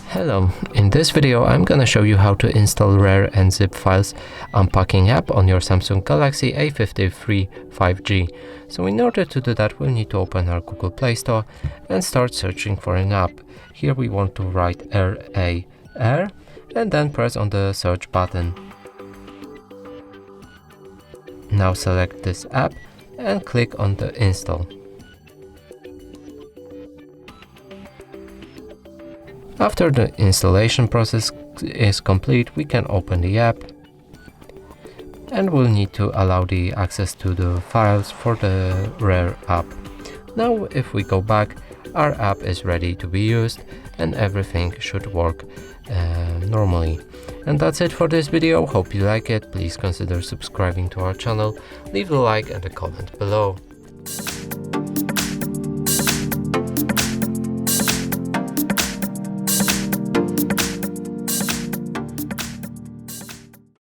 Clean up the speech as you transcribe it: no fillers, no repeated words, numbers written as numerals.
Hello, in this video I'm gonna show you how to install RAR and zip files unpacking app on your Samsung Galaxy A53 5G. So in order to do that, we'll need to open our Google Play Store and start searching for an app. Here we want to write RAR and then press on the search button. Now select this app and click on the install. After the installation process is complete, we can open the app and we'll need to allow the access to the files for the RAR app. Now if we go back, our app is ready to be used and everything should work normally. And that's it for this video. Hope you like it. Please consider subscribing to our channel, leave a like and a comment below.